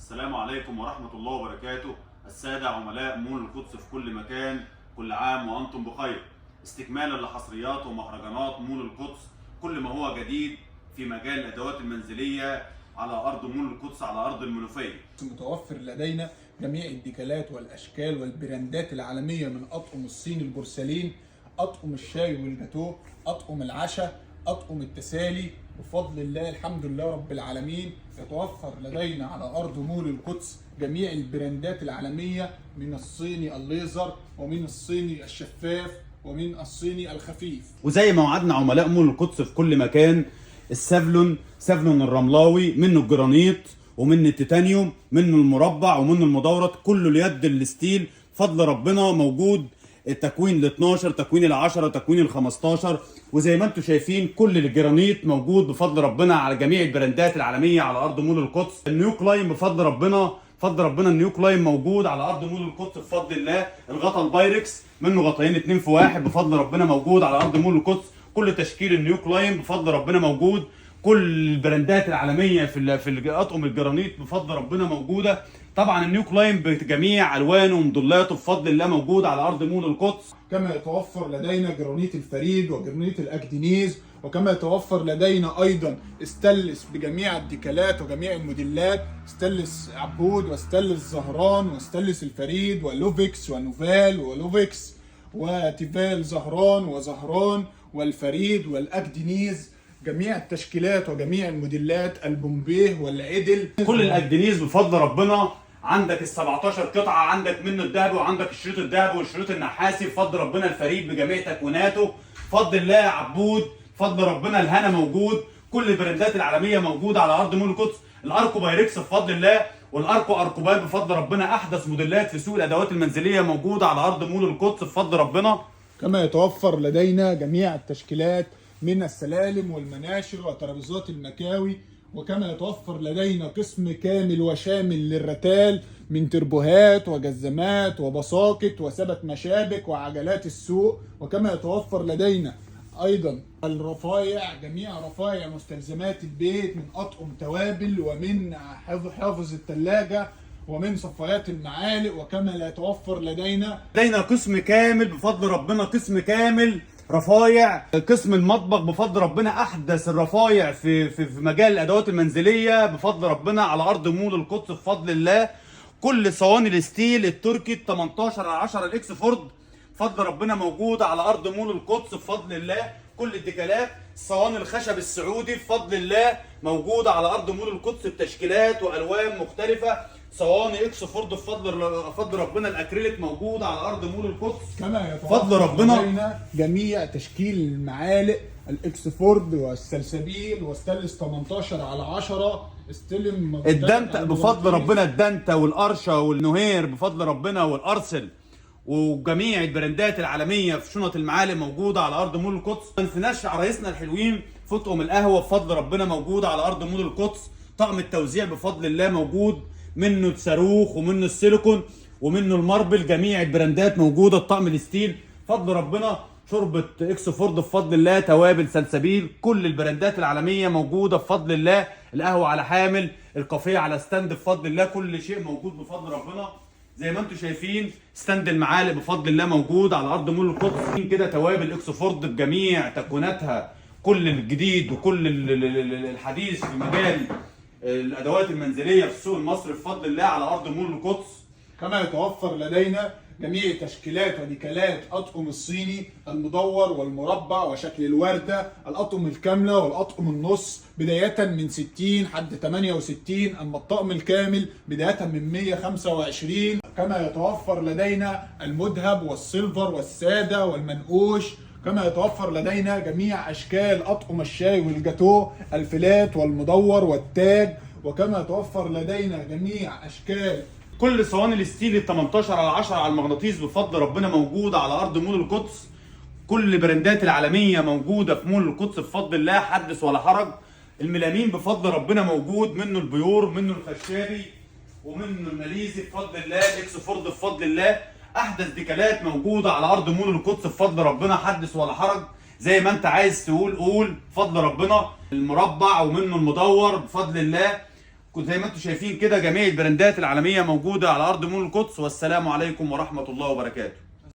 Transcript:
السلام عليكم ورحمة الله وبركاته. السادة عملاء مول القدس في كل مكان، كل عام وأنتم بخير. استكمالا لحصريات ومهرجانات مول القدس، كل ما هو جديد في مجال الأدوات المنزلية على أرض مول القدس، على أرض المنوفية. متوفر لدينا جميع الديكالات والأشكال والبراندات العالمية، من أطقم الصين البورسلين، أطقم الشاي والجاتوه، أطقم العشاء، أطقم التسالي. بفضل الله الحمد لله رب العالمين يتوفر لدينا على أرض مول القدس جميع البراندات العالمية، من الصيني الليزر ومن الصيني الشفاف ومن الصيني الخفيف. وزي ما وعدنا عملاء مول القدس في كل مكان، سافلون الرملاوي، منه الجرانيت ومنه التيتانيوم، منه المربع ومنه المدورت، كله اليد الستيل. فضل ربنا موجود التكوين ال 12، تكوين ال 10، تكوين ال 15. وزي ما انتم شايفين كل الجرانيت موجود بفضل ربنا على جميع البراندات العالميه على ارض مول القدس. النيو كلاين بفضل ربنا النيو كلاين موجود على ارض مول القدس بفضل الله. الغطا البايركس منه غطيين 2 في 1 بفضل ربنا موجود على ارض مول القدس. كل تشكيل النيو كلاين بفضل ربنا موجود. كل البراندات العالميه في اطقم الجرانيت بفضل ربنا موجوده. طبعا النيو كلاين بجميع الوانه وموديلاته بفضل الله موجود على ارض مول القدس. كما يتوفر لدينا جرانيت الفريد وجرانيت الاكدينيز، وكما يتوفر لدينا ايضا استانلس بجميع الديكالات وجميع الموديلات، استانلس عبود واستانلس زهران واستانلس الفريد ولوفيكس ونوفال ولوفيكس وتيفال زهران وزهران والفريد والاكدينيز، جميع التشكيلات وجميع الموديلات، البومبيه والعدل. كل الاكدينيز بفضل ربنا عندك ال 17 قطعه، عندك منه الذهبي وعندك الشريط الذهبي والشريط النحاسي بفضل ربنا. الفريد بجميع تكويناته بفضل الله. عبود بفضل ربنا. الهنا موجود. كل البراندات العالميه موجوده على ارض مول القدس. الاركو بايركس بفضل الله، والاركو اركوبات بفضل ربنا، احدث موديلات في سوق الادوات المنزليه موجوده على ارض مول القدس بفضل ربنا. كما يتوفر لدينا جميع التشكيلات من السلالم والمناشر وترابيزات المكاوي، وكما يتوفر لدينا قسم كامل وشامل للرتال، من تربوهات وجزمات وبساقط وسبت مشابك وعجلات السوق. وكما يتوفر لدينا ايضا الرفايع، جميع رفايع مستلزمات البيت، من اطقم توابل ومن حافظ الثلاجه ومن صفايات المعالق. وكما لا يتوفر لدينا قسم كامل بفضل ربنا، قسم كامل رفايع. قسم المطبخ بفضل ربنا، احدث الرفايع في مجال الادوات المنزليه بفضل ربنا على ارض مول القدس بفضل الله. كل صواني الستيل التركي 18/10 الاكس فورد بفضل ربنا موجوده على ارض مول القدس بفضل الله. كل الديكالات الصواني الخشب السعودي بفضل الله موجوده على ارض مول القدس بتشكيلات والوان مختلفه. صواني اكس فورد بفضل ربنا الأكريليك موجود على ارض مول القدس. كما بفضل ربنا لدينا جميع تشكيل المعالق الاكس فورد والسلسبيل والستانلس 18/10 استلم الدنتا بفضل ربنا، الدنتا والقرشه والنهير بفضل ربنا والارسل، وجميع البراندات العالميه في شنط المعالق موجوده على ارض مول القدس. ما نسيناش عرايسنا الحلوين في اطقم القهوه بفضل ربنا موجوده على ارض مول القدس. طقم التوزيع بفضل الله موجود، منه الصاروخ ومنه السيليكون ومنه الماربل، جميع البراندات موجوده. الطقم الستيل بفضل ربنا. شوربه اكس فورد بفضل الله، توابل، سلسبيل، كل البراندات العالميه موجوده بفضل الله. القهوه على حامل، الكافيه على ستاند بفضل الله، كل شيء موجود بفضل ربنا. زي ما انتم شايفين ستاند المعالق بفضل الله موجود على ارض مول القدس. كده توابل اكس فورد بجميع تكويناتها، كل الجديد وكل الحديث في مجال الادوات المنزليه في السوق المصري بفضل الله على ارض مول القدس. كما يتوفر لدينا جميع تشكيلات وديكالات اطقم الصيني المدور والمربع وشكل الورده، الاطقم الكامله والاطقم النص بدايه من 60 حد 68، اما الطقم الكامل بدايه من 125. كما يتوفر لدينا المذهب والسيلفر والساده والمنقوش. كما يتوفر لدينا جميع اشكال اطقم الشاي والجاتوه، الفلات والمدور والتاج. وكما يتوفر لدينا جميع اشكال كل صواني الستيل ال 18/10 على المغناطيس بفضل ربنا موجوده على ارض مول القدس. كل البراندات العالميه موجوده في مول القدس بفضل الله، حدث ولا حرج. الميلامين بفضل ربنا موجود، منه البيور، منه الخشابي، ومنه الماليزي بفضل الله. الاكس فورد بفضل الله. احدث ديكالات موجوده على ارض مول القدس بفضل ربنا، حدث ولا حرج. زي ما انت عايز تقول قول بفضل ربنا. المربع ومنه المدور بفضل الله. زي ما انتم شايفين كده جميع البراندات العالميه موجوده على ارض مول القدس. والسلام عليكم ورحمه الله وبركاته.